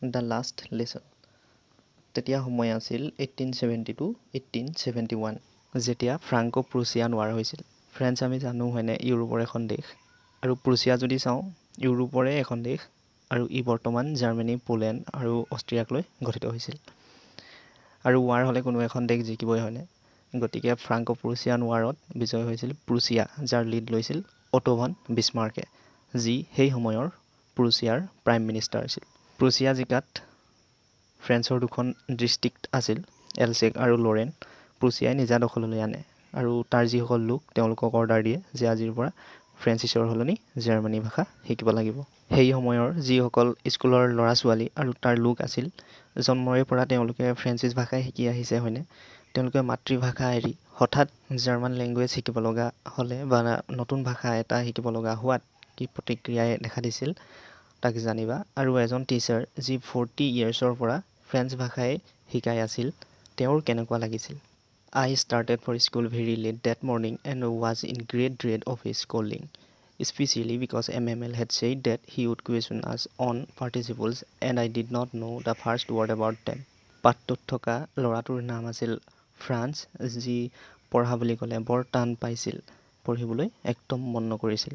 The last lesson. তেতিয়া সময় আছিল 1871 যেতিয়া ফ্ৰাংকো প্ৰুছিয়ান ৱাৰ হৈছিল। ফ্ৰেন্স আমি জানো হয়নে ইউৰোপৰ এখন দেশ, আৰু প্ৰুছিয়া যদি চাওঁ ইউৰোপৰে এখন দেশ, আৰু ই বৰ্তমান জাৰ্মানী, পোলেণ্ড আৰু অষ্ট্ৰিয়াক লৈ গঠিত হৈছিল। আৰু ৱাৰ হ'লে কোনো এখন দেশ জিকিবই হয়নে। গতিকে ফ্ৰাংকো প্ৰুছিয়ান ৱাৰত বিজয় হৈছিল প্ৰুছিয়া, যাৰ লিড লৈছিল অটো ভন বিছমাৰ্কে, যি সেই সময়ৰ প্ৰুছিয়াৰ প্ৰাইম মিনিষ্টাৰ আছিল। প্ৰুছিয়া জিকাত ফ্ৰেন্সৰ দুখন ডিষ্ট্ৰিক্ট আছিল, এলচেক আৰু লৰেন, প্ৰুছিয়াই নিজা দখললৈ আনে, আৰু তাৰ যিসকল লোক তেওঁলোকক অৰ্ডাৰ দিয়ে যে আজিৰ পৰা ফ্ৰেন্সিছৰ সলনি জাৰ্মানী ভাষা শিকিব লাগিব। সেই সময়ৰ যিসকল স্কুলৰ ল'ৰা ছোৱালী আৰু তাৰ লোক আছিল, জন্মৰে পৰা তেওঁলোকে ফ্ৰেন্সিছ ভাষাই শিকি আহিছে হয়নে। তেওঁলোকে মাতৃভাষা এৰি হঠাৎ জাৰ্মান লেংগুৱেজ শিকিব লগা হ'লে বা নতুন ভাষা এটা শিকিব লগা হোৱাত কি প্ৰতিক্ৰিয়াই দেখা দিছিল তাক জানিবা। আৰু এজন টিচাৰ যি 40 yearsৰ পৰা ফ্ৰেন্স ভাষাই শিকাই আছিল, তেওঁৰ কেনেকুৱা লাগিছিল। I started for school very late that morning and was in great dread of his scolding, especially because MML had said that he would question us on participles and I did not know the first word about them. পাঠটোত থকা ল'ৰাটোৰ নাম আছিল France, যি পঢ়া বুলি ক'লে বৰ টান পাইছিল, পঢ়িবলৈ একদম মন নকৰিছিল।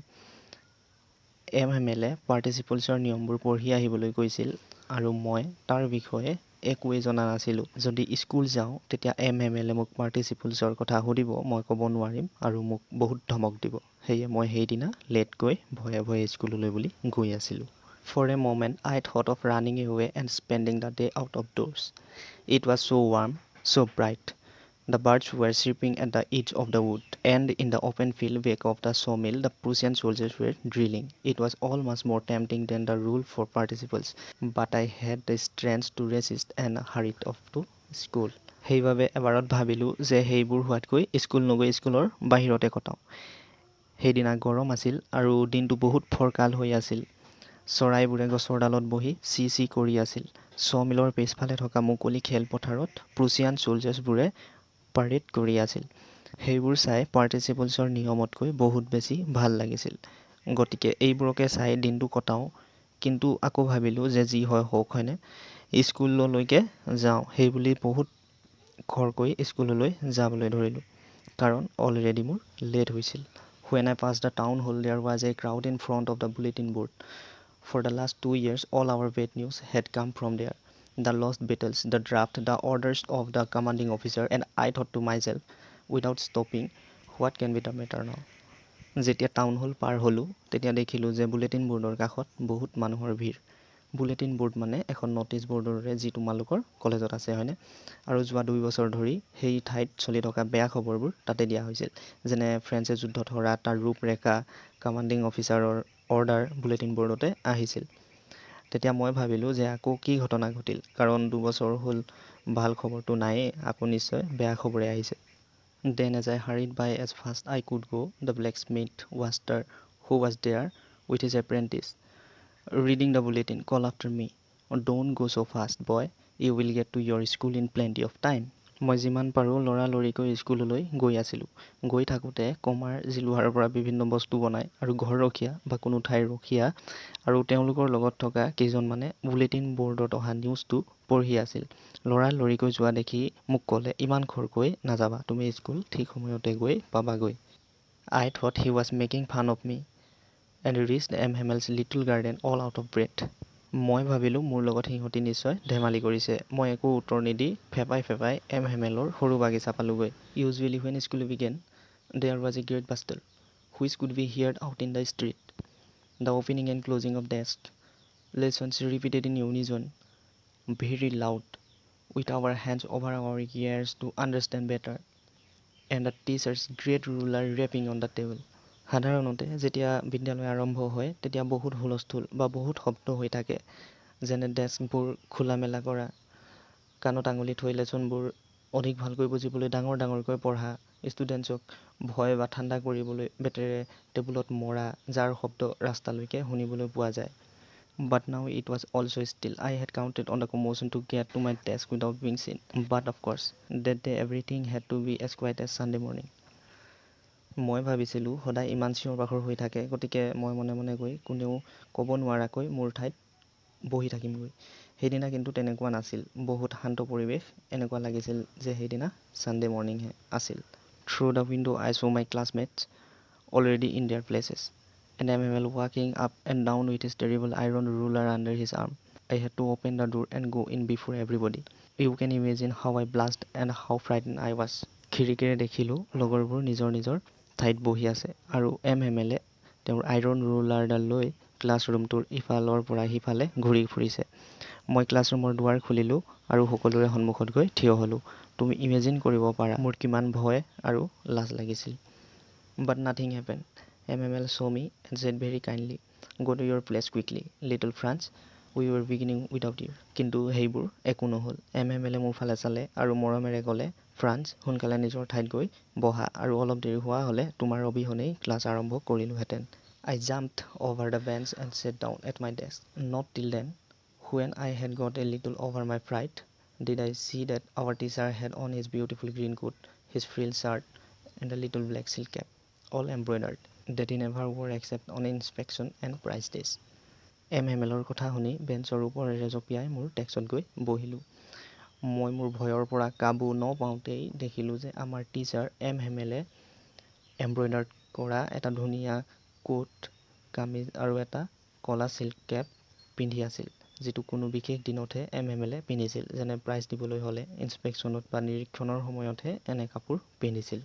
MMLে পাৰ্টিচিপলছৰ নিয়মবোৰ পঢ়ি আহিবলৈ কৈছিল, আৰু মই তাৰ বিষয়ে একোৱেই জনা নাছিলোঁ। যদি স্কুল যাওঁ তেতিয়া MMLে মোক পাৰ্টিচিপলছৰ কথা সুধিব, মই ক'ব নোৱাৰিম আৰু মোক বহুত ধমক দিব। সেয়ে মই সেইদিনা লেট গৈ ভয়ে ভয়ে স্কুললৈ বুলি গৈ আছিলোঁ। For a moment I thought of running away and spending the day out of doors. It was so warm, so bright. The birds were chirping at the edge of the wood, and in the open field back of the sawmill the Prussian soldiers were drilling. It was almost more tempting than the rule for participles, but I had the strength to resist and hurried off to school. সেইবাবে এবাৰত ভাবিলোঁ যে সেইবোৰ হোৱাতকৈ school নগৈ স্কুলৰ বাহিৰতে কটাওঁ। সেইদিনা গৰম আছিল আৰু দিনটো বহুত ফৰকাল হৈ আছিল। চৰাইবোৰে গছৰ ডালত বহি চি চি কৰি আছিল। চ' মিলৰ পিছফালে থকা মুকলি খেলপথাৰত প্ৰুছিয়ান চলজাৰ্ছবোৰে পাৰেড কৰি আছিল। সেইবোৰ চাই পাৰ্টিচিপলছৰ নিয়মতকৈ বহুত বেছি ভাল লাগিছিল। গতিকে এইবোৰকে চাই দিনটো কটাওঁ, কিন্তু আকৌ ভাবিলোঁ যে যি হয় হওক হয়নে, স্কুললৈকে যাওঁ সেইবুলি বহুত খৰকৈ স্কুললৈ যাবলৈ ধৰিলোঁ, কাৰণ অলৰেডি মোৰ লেট হৈছিল। When I passed the town hall there was a crowd in front of the bulletin board. For the last 2 years all our bad news had come from there. The lost battles, the draft, the orders of the commanding officer, and I thought to myself, without stopping, what can be the matter now? যেতিয়া town hall পাৰ হ'লোঁ তেতিয়া দেখিলোঁ যে bulletin বৰ্ডৰ কাষত বহুত মানুহৰ ভিৰ। বুলেটিন বৰ্ড মানে এখন ন'টিছ বৰ্ডৰ দৰে, যি তোমালোকৰ কলেজত আছে হয়নে। আৰু যোৱা 2 বছৰ ধৰি সেই ঠাইত চলি থকা বেয়া খবৰবোৰ তাতে দিয়া হৈছিল, যেনে ফ্ৰেন্সে যুদ্ধত হৰা তাৰ ৰূপৰেখা, কমাণ্ডিং অফিচাৰৰ অৰ্ডাৰ বুলেটিন বৰ্ডতে আহিছিল। তেতিয়া মই ভাবিলোঁ যে আকৌ কি ঘটনা ঘটিল, কাৰণ 2 বছৰ হ'ল ভাল খবৰটো নায়েই, আকৌ নিশ্চয় বেয়া খবৰে আহিছে। Then as I hurried by as fast I could go, the blacksmith master who was there with his apprentice, reading the bulletin, called after me, "Don't go so fast, boy. You will get to your school in plenty of time." মই যিমান পাৰোঁ লৰালৰিকৈ স্কুললৈ গৈ আছিলোঁ। গৈ থাকোঁতে কমাৰ যি লোহাৰৰ পৰা বিভিন্ন বস্তু বনায় আৰু ঘৰ ৰখীয়া বা কোনো ঠাইৰ ৰখীয়া, আৰু তেওঁলোকৰ লগত থকা কেইজনমানে বুলেটিন বৰ্ডত অহা নিউজটো পঢ়ি আছিল। লৰালৰিকৈ যোৱা দেখি মোক ক'লে, ইমান খৰকৈ নাযাবা, তুমি স্কুল ঠিক সময়তে গৈ পাবাগৈ। I thought he was making fun of me and reached MML's little garden all out of breath. মই ভাবিলোঁ মোৰ লগত সিহঁতি নিশ্চয় ধেমালি কৰিছে। মই একো উত্তৰ নিদি ফেপাই ফেপাই MMLৰ সৰু বাগিচা পালোগৈ। Usually when school began, there was a great bustle, which could be heard out in the street. The opening and closing of desks, lessons repeated in unison, very loud, with our hands over our ears to understand better, and the teacher's great ruler rapping on the table. সাধাৰণতে যেতিয়া বিদ্যালয় আৰম্ভ হয় তেতিয়া বহুত হুলস্থুল বা বহুত শব্দ হৈ থাকে, যেনে ডেস্কবোৰ খোলা মেলা কৰা, কাণত আঙুলি থৈ লেচনবোৰ অধিক ভালকৈ বুজিবলৈ ডাঙৰ ডাঙৰকৈ পঢ়া, ষ্টুডেণ্টছক ভয় বা ঠাণ্ডা কৰিবলৈ বেটেৰে টেবুলত মৰা, যাৰ শব্দ ৰাস্তালৈকে শুনিবলৈ পোৱা যায়। But now it was also still. I had counted on the commotion to get to my desk without being seen. But of course, that day everything had to be as quiet as Sunday morning. মই ভাবিছিলোঁ সদায় ইমান চিঞৰ বাখৰ হৈ থাকে, গতিকে মই মনে মনে গৈ কোনেও ক'ব নোৱাৰাকৈ মোৰ ঠাইত বহি থাকিমগৈ। সেইদিনা কিন্তু তেনেকুৱা নাছিল, বহুত শান্ত পৰিৱেশ, এনেকুৱা লাগিছিল যে সেইদিনা ছানডে মৰ্ণিংহে আছিল। Through the window' I saw' my classmates already in their places, and MML walking up and down with his terrible iron ruler under his arm. I had to open the door and go in before everybody. You can imagine how I blushed and how frightened I was. খিৰিকীৰে দেখিলোঁ লগৰবোৰ নিজৰ নিজৰ ঠাইত বহি আছে আৰু MML তেওঁৰ আইৰণ ৰুলাৰডাল লৈ ক্লাছৰুমটোৰ ইফালৰ পৰা সিফালে ঘূৰি ফুৰিছে। মই ক্লাছৰুমৰ দুৱাৰ খুলিলোঁ আৰু সকলোৰে সন্মুখত গৈ থিয় হ'লোঁ। তুমি ইমেজিন কৰিব পাৰা মোৰ কিমান ভয় আৰু লাজ লাগিছিল। But nothing happened. MML saw me and said very kindly, "Go to your place quickly, little Franz. We were beginning without you." কিন্তু সেইবোৰ একো নহ'ল। MML মোৰ ফালে চালে আৰু মৰমেৰে ক'লে, "ফ্ৰান্স, সোনকালে নিজৰ ঠাইত গৈ বহা আৰু অলপ দেৰি হোৱা হ'লে তোমাৰ অবিহনেই ক্লাছ আৰম্ভ কৰিলোঁহেঁতেন।" I jumped over the bench and sat down at my desk. Not till then, when I had got a little over my pride, did I see that our teacher had on his beautiful green coat, his frilled shirt, and a little black silk cap, all embroidered, that he never wore except on inspection and prize days. MMLৰ কথা শুনি বেঞ্চৰ ওপৰেৰে জঁপিয়াই মোৰ ডেস্কত গৈ বহিলোঁ। মই মোৰ ভয়ৰ পৰা কাবু নপাওঁতেই দেখিলোঁ যে আমাৰ টিচাৰ MMLে এম্ব্ৰইডাৰ কৰা এটা ধুনীয়া কোট, কামিজ আৰু এটা ক'লা চিল্ক কেপ পিন্ধি আছিল, যিটো কোনো বিশেষ দিনতহে MMLে পিন্ধিছিল, যেনে প্ৰাইজ দিবলৈ হ'লে, ইনস্পেকশ্যনত বা নিৰীক্ষণৰ সময়তহে এনে কাপোৰ পিন্ধিছিল।